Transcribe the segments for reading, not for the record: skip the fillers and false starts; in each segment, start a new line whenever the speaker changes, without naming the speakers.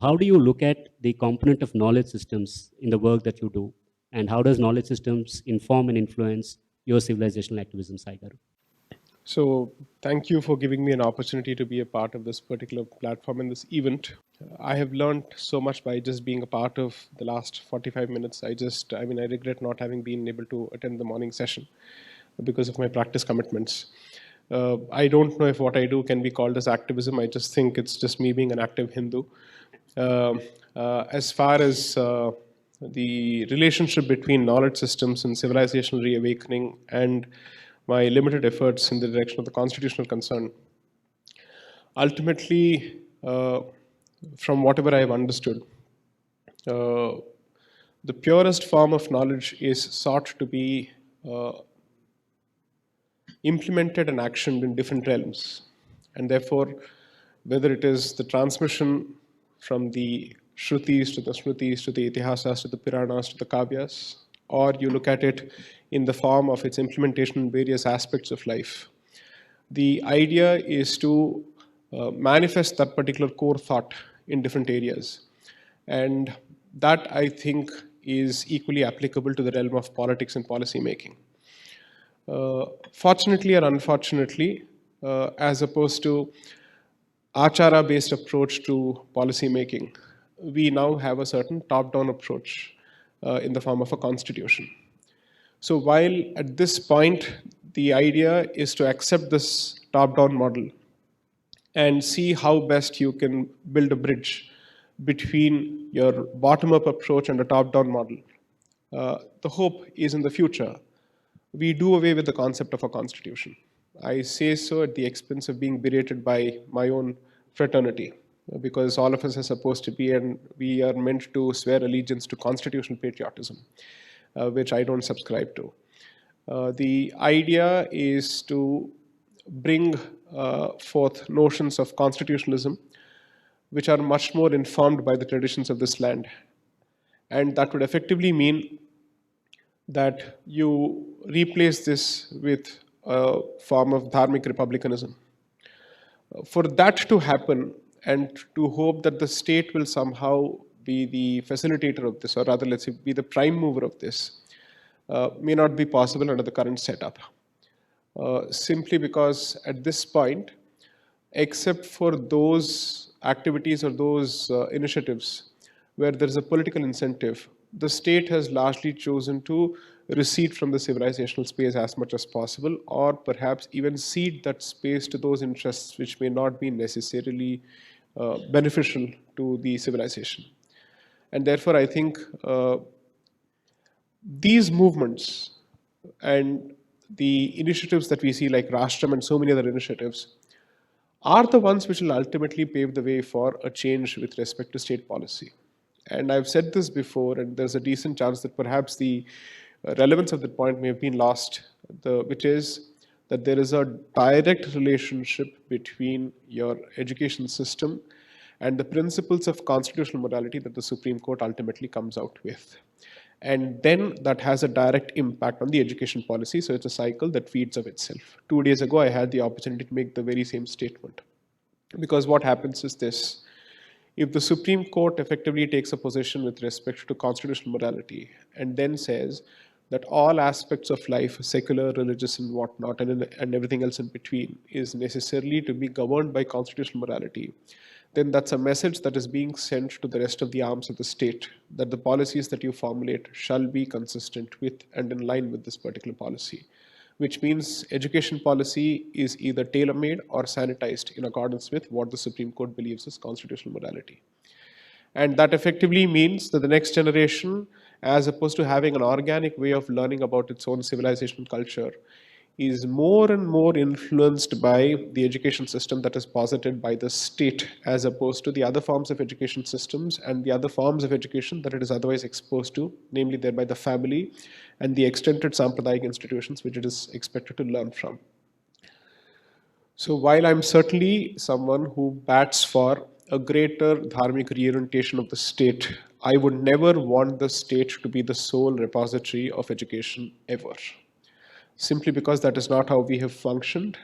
How do you look at the component of knowledge systems in the work that you do? And how does knowledge systems inform and influence your civilizational activism, Saigaru?
So, thank you for giving me an opportunity to be a part of this particular platform and this event. I have learned so much by just being a part of the last 45 minutes. I regret not having been able to attend the morning session because of my practice commitments. I don't know if what I do can be called as activism. I just think it's just me being an active Hindu. As far as the relationship between knowledge systems and civilizational reawakening and my limited efforts in the direction of the constitutional concern, ultimately, from whatever I have understood, uh, the purest form of knowledge is sought to be uh, implemented and actioned in different realms. And therefore, whether it is the transmission from the Shrutis to the Smritis to the Itihasas to the Puranas to the Kavyas, or you look at it in the form of its implementation in various aspects of life, the idea is to manifest that particular core thought in different areas. And that, I think, is equally applicable to the realm of politics and policy making. Fortunately or unfortunately, as opposed to achara based approach to policy making, we now have a certain top down approach in the form of a constitution. So, while at this point the idea is to accept this top down model and see how best you can build a bridge between your bottom up approach and a top down model, the hope is in the future we do away with the concept of a constitution. I say so at the expense of being berated by my own fraternity, because all of us are supposed to be, and we are meant to swear allegiance to constitutional patriotism, which I don't subscribe to. The idea is to bring forth notions of constitutionalism, which are much more informed by the traditions of this land. And that would effectively mean that you replace this with a form of dharmic republicanism. For that to happen, and to hope that the state will somehow be the facilitator of this, or rather, let's say, be the prime mover of this, may not be possible under the current setup. Simply because at this point, except for those activities or those initiatives where there is a political incentive, the state has largely chosen to recede from the civilizational space as much as possible, or perhaps even cede that space to those interests which may not be necessarily beneficial to the civilization. And therefore, I think these movements and the initiatives that we see, like Rashtam and so many other initiatives, are the ones which will ultimately pave the way for a change with respect to state policy. And I've said this before, and there's a decent chance that perhaps the relevance of that point may have been lost, which is that there is a direct relationship between your education system and the principles of constitutional morality that the Supreme Court ultimately comes out with. And then that has a direct impact on the education policy. So it's a cycle that feeds of itself. 2 days ago, I had the opportunity to make the very same statement. Because what happens is this: if the Supreme Court effectively takes a position with respect to constitutional morality and then says that all aspects of life, secular, religious, and whatnot, and everything else in between, is necessarily to be governed by constitutional morality, then that's a message that is being sent to the rest of the arms of the state that the policies that you formulate shall be consistent with and in line with this particular policy, which means education policy is either tailor-made or sanitized in accordance with what the Supreme Court believes is constitutional morality. And that effectively means that the next generation, as opposed to having an organic way of learning about its own civilization culture, is more and more influenced by the education system that is posited by the state, as opposed to the other forms of education systems and the other forms of education that it is otherwise exposed to, namely thereby the family and the extended Sampradayik institutions which it is expected to learn from. So while I'm certainly someone who bats for a greater dharmic reorientation of the state, I would never want the state to be the sole repository of education ever. Simply because that is not how we have functioned.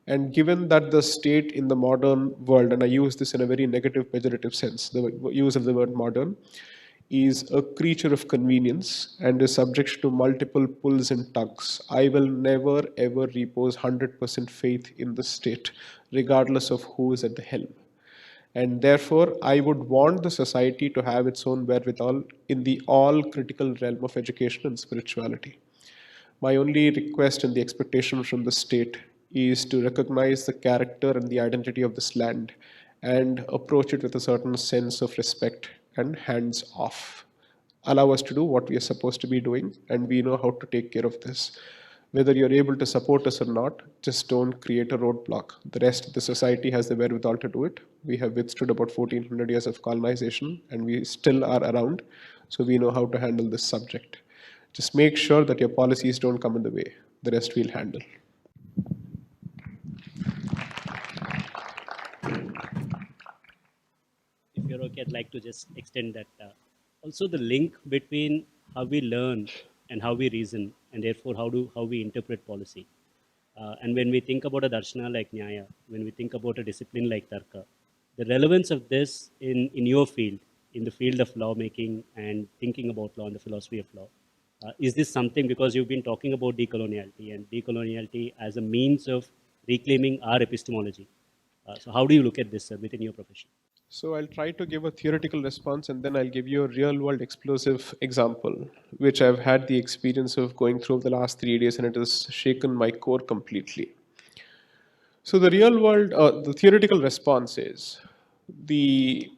And given that the state in the modern world, and I use this in a very negative, pejorative sense, the use of the word modern, is a creature of convenience and is subject to multiple pulls and tugs. I will never ever repose 100% faith in the state, regardless of who is at the helm. And therefore, I would want the society to have its own wherewithal in the all critical realm of education and spirituality. My only request and the expectation from the state is to recognize the character and the identity of this land and approach it with a certain sense of respect and hands off. Allow us to do what we are supposed to be doing, and we know how to take care of this. Whether you're able to support us or not, just don't create a roadblock. The rest of the society has the wherewithal to do it. We have withstood about 1400 years of colonization, and we still are around, so we know how to handle this subject. Just make sure that your policies don't come in the way. The rest we'll handle.
If you're okay, I'd like to just extend that. Also, the link between how we learn and how we reason, and therefore how we interpret policy. And when we think about a darshana like Nyaya, when we think about a discipline like Tarka, the relevance of this in your field, in the field of lawmaking and thinking about law and the philosophy of law, is this something, because you've been talking about decoloniality and decoloniality as a means of reclaiming our epistemology. So how do you look at this, sir, within your profession?
So I'll try to give a theoretical response and then I'll give you a real world explosive example, which I've had the experience of going through the last 3 days and it has shaken my core completely. So the theoretical response is the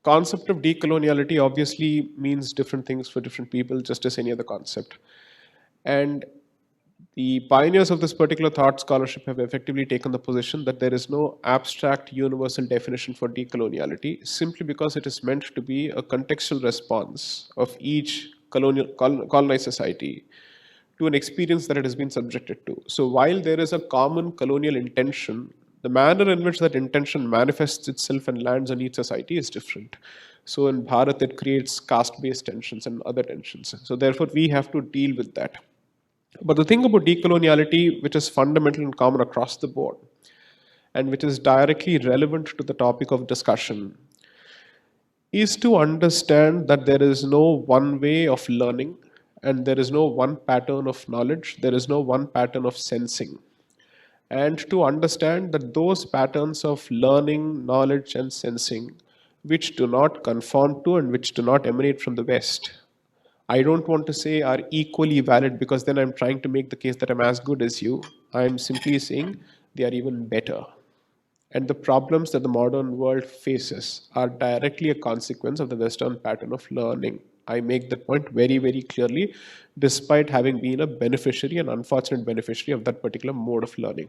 concept of decoloniality obviously means different things for different people, just as any other concept. And the pioneers of this particular thought scholarship have effectively taken the position that there is no abstract universal definition for decoloniality simply because it is meant to be a contextual response of each colonized society to an experience that it has been subjected to. So while there is a common colonial intention, the manner in which that intention manifests itself and lands on each society is different. So in Bharat, it creates caste-based tensions and other tensions. So therefore, we have to deal with that. But the thing about decoloniality, which is fundamental and common across the board, and which is directly relevant to the topic of discussion, is to understand that there is no one way of learning and there is no one pattern of knowledge, there is no one pattern of sensing. And to understand that those patterns of learning, knowledge, and sensing, which do not conform to and which do not emanate from the West, I don't want to say are equally valid because then I'm trying to make the case that I'm as good as you. I'm simply saying they are even better. And the problems that the modern world faces are directly a consequence of the Western pattern of learning. I make that point very, very clearly, despite having been a beneficiary, an unfortunate beneficiary of that particular mode of learning.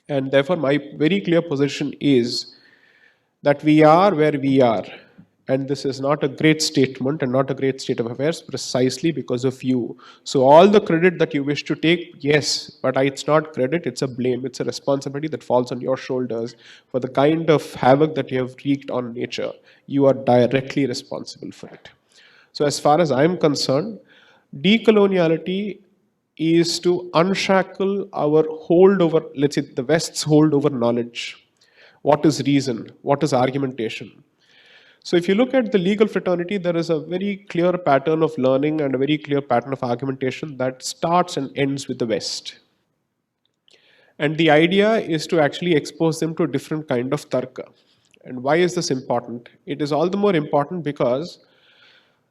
And therefore, my very clear position is that we are where we are. And this is not a great statement and not a great state of affairs precisely because of you. So, all the credit that you wish to take, yes, but it's not credit, it's a blame, it's a responsibility that falls on your shoulders for the kind of havoc that you have wreaked on nature. You are directly responsible for it. So, as far as I'm concerned, decoloniality is to unshackle our hold over, let's say, the West's hold over knowledge. What is reason? What is argumentation? So, if you look at the legal fraternity, there is a very clear pattern of learning and a very clear pattern of argumentation that starts and ends with the West. And the idea is to actually expose them to a different kind of tarka. And why is this important? It is all the more important because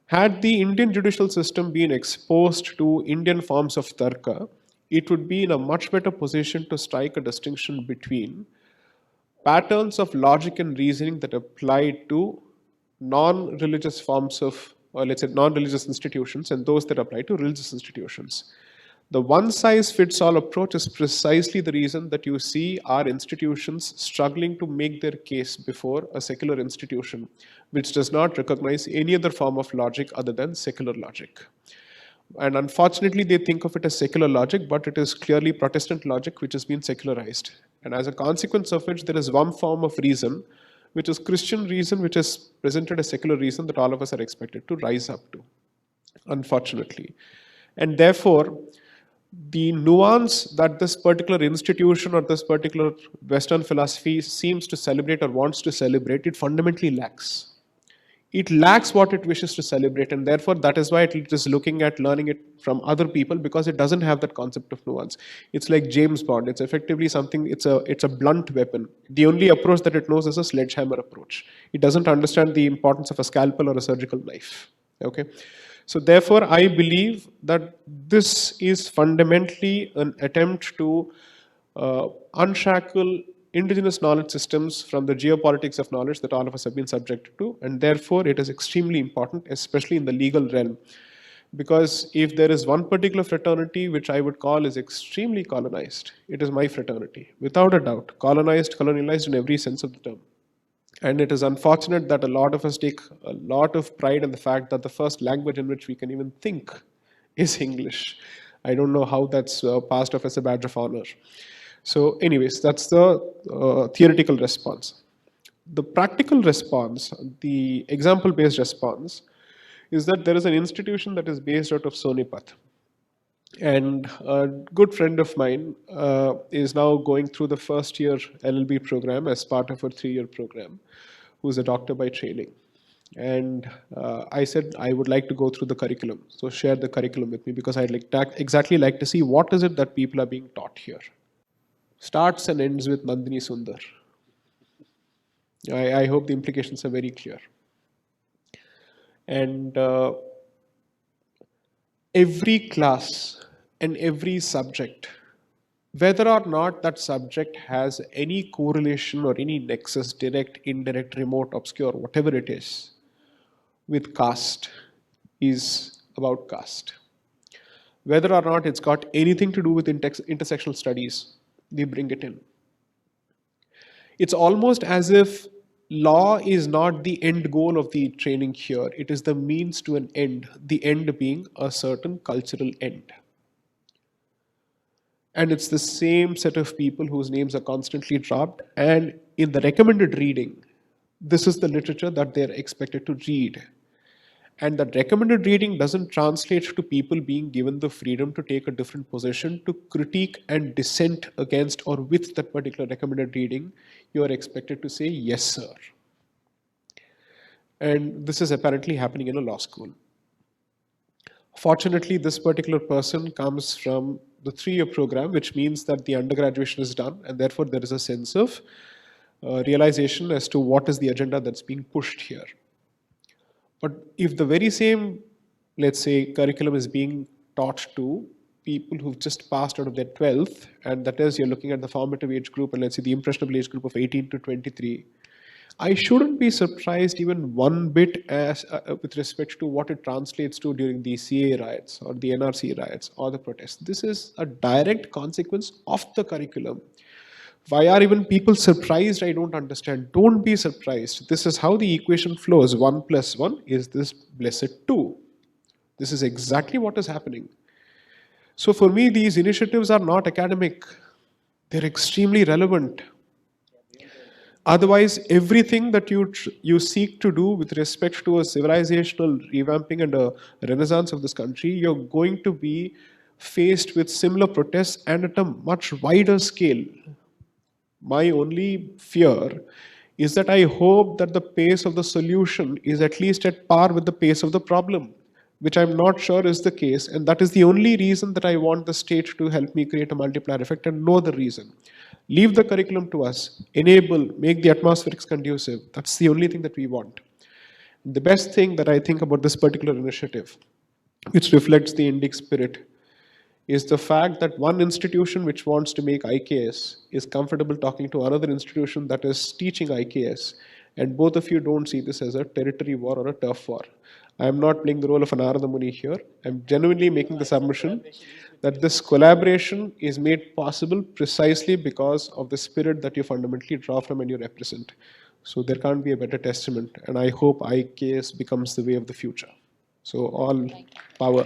had the Indian judicial system been exposed to Indian forms of tarka, it would be in a much better position to strike a distinction between patterns of logic and reasoning that apply to non-religious forms of, or let's say non-religious institutions, and those that apply to religious institutions. The one size fits all approach is precisely the reason that you see our institutions struggling to make their case before a secular institution, which does not recognize any other form of logic other than secular logic. And unfortunately, they think of it as secular logic, but it is clearly Protestant logic which has been secularized. And as a consequence of which, there is one form of reason, which is Christian reason, which is presented as secular reason that all of us are expected to rise up to, unfortunately. And therefore, the nuance that this particular institution or this particular Western philosophy seems to celebrate or wants to celebrate, it fundamentally lacks. It lacks what it wishes to celebrate, and therefore that is why it is looking at learning it from other people, because it doesn't have that concept of nuance. It's like James Bond. It's effectively something. It's a blunt weapon. The only approach that it knows is a sledgehammer approach. It doesn't understand the importance of a scalpel or a surgical knife. Okay. So therefore, I believe that this is fundamentally an attempt to unshackle indigenous knowledge systems from the geopolitics of knowledge that all of us have been subjected to, and therefore it is extremely important, especially in the legal realm. Because if there is one particular fraternity which I would call is extremely colonized, it is my fraternity, without a doubt, colonized, colonialized in every sense of the term. And it is unfortunate that a lot of us take a lot of pride in the fact that the first language in which we can even think is English. I don't know how that's passed off as a badge of honor. So, anyways, that's the theoretical response. The practical response, the example based response, is that there is an institution that is based out of Sonipat. And a good friend of mine is now going through the first year LLB program as part of a 3-year program, who's a doctor by training. And I said I would like to go through the curriculum. So share the curriculum with me, because I'd exactly like to see what is it that people are being taught here. Starts and ends with Nandini Sundar. I hope the implications are very clear. And every class and every subject, whether or not that subject has any correlation or any nexus, direct, indirect, remote, obscure, whatever it is, with caste, is about caste. Whether or not it's got anything to do with intersectional studies, they bring it in. It's almost as if law is not the end goal of the training here, it is the means to an end, the end being a certain cultural end. And it's the same set of people whose names are constantly dropped. And in the recommended reading, this is the literature that they're expected to read. And that recommended reading doesn't translate to people being given the freedom to take a different position, to critique and dissent against or with that particular recommended reading. You are expected to say, yes, sir. And this is apparently happening in a law school. Fortunately, this particular person comes from the 3-year program, which means that the undergraduation is done, and therefore there is a sense of realization as to what is the agenda that's being pushed here. But if the very same, let's say, curriculum is being taught to people who've just passed out of their 12th, and that is, you're looking at the formative age group, and let's say the impressionable age group of 18 to 23, I shouldn't be surprised even one bit as with respect to what it translates to during the CA riots or the NRC riots or the protests. This is a direct consequence of the curriculum. Why are even people surprised? I don't understand. Don't be surprised. This is how the equation flows. 1 plus 1 is this blessed 2. This is exactly what is happening. So for me, these initiatives are not academic. They're extremely relevant. Otherwise, everything that you seek to do with respect to a civilizational revamping and a renaissance of this country, you're going to be faced with similar protests and at a much wider scale. My only fear is that I hope that the pace of the solution is at least at par with the pace of the problem, which I'm not sure is the case. And that is the only reason that I want the state to help me create a multiplier effect, and no other reason. Leave the curriculum to us, enable, make the atmospherics conducive. That's the only thing that we want. The best thing that I think about this particular initiative, which reflects the Indic spirit, is the fact that one institution which wants to make IKS is comfortable talking to another institution that is teaching IKS, and both of you don't see this as a territory war or a turf war. I am not playing the role of an Narada Muni here. I'm genuinely making the submission that this collaboration is made possible precisely because of the spirit that you fundamentally draw from and you represent. So there can't be a better testament, and I hope IKS becomes the way of the future. So all power.